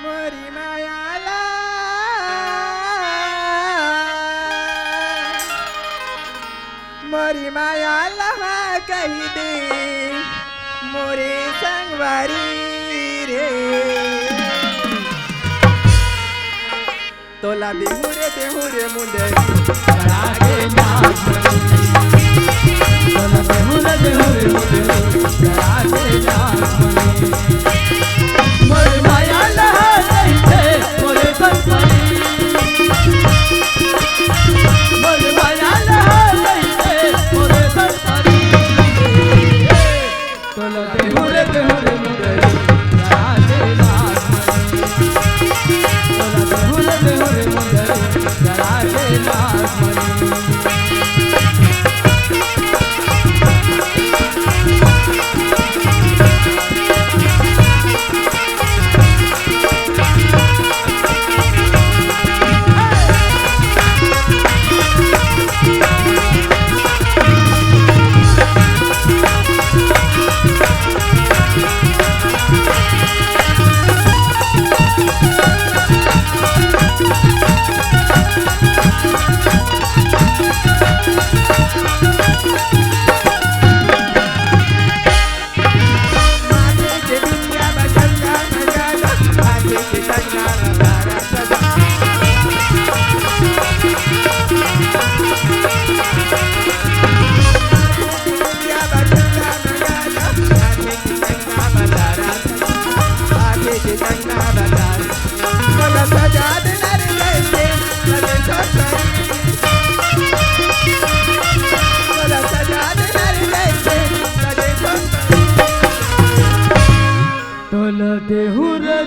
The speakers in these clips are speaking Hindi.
मोरी मायाला मोरी मायाला कही दे मोरे संगवारी रे तोला देहू रे मुंडे जड़ा के नाग मनी तोला देहू रे मुंडे जड़ा के नाग मनी मोरे माया लहा नहीं थे मोरे संपरी मोरे माया लहा नहीं थे मोरे संपरी तोला देहू रे मुंडे जड़ा के नाग मनी तोला देहू रे मुंडे जड़ा के नाग मनी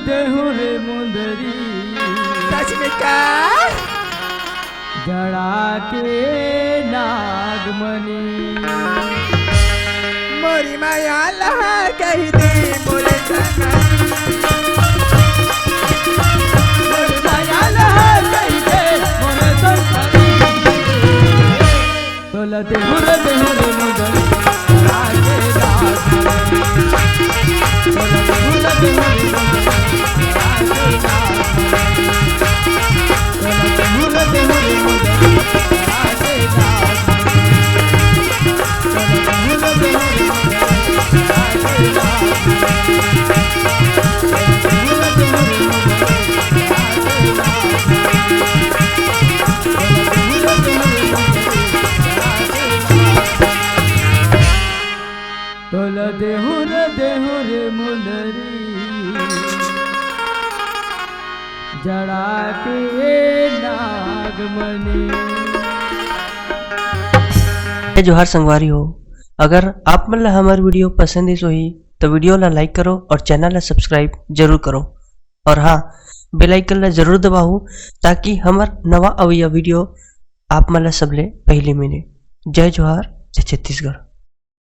देहू रे मुंदरी सच में का जड़ा के नागमणि मोरी माया लहा कही दे मोरे संगवारी मोरे माया लहा कही दे मोरे संगवारी तोला देहू रे मुंदरी जड़ा के नागमणि तोला देहू रे मुंदरी जड़ा के नागमणि तोला देहू रे मुंदरी जड़ा के नागमणि तोला देहू रे मुंदरी जड़ा के तोला देहू रे मुंदरी जड़ा के नागमणि। जोहार संगवारी हो, अगर आप मन ला हमार वीडियो पसंद ही तो वीडियो ला लाइक करो और चैनल ला सब्सक्राइब जरूर करो और हाँ बेल आइकन ला जरूर दबाओ ताकि हमार नवा अवैया वीडियो आप मन ला सबले पहले मिले। जय जोहार, जय छत्तीसगढ़।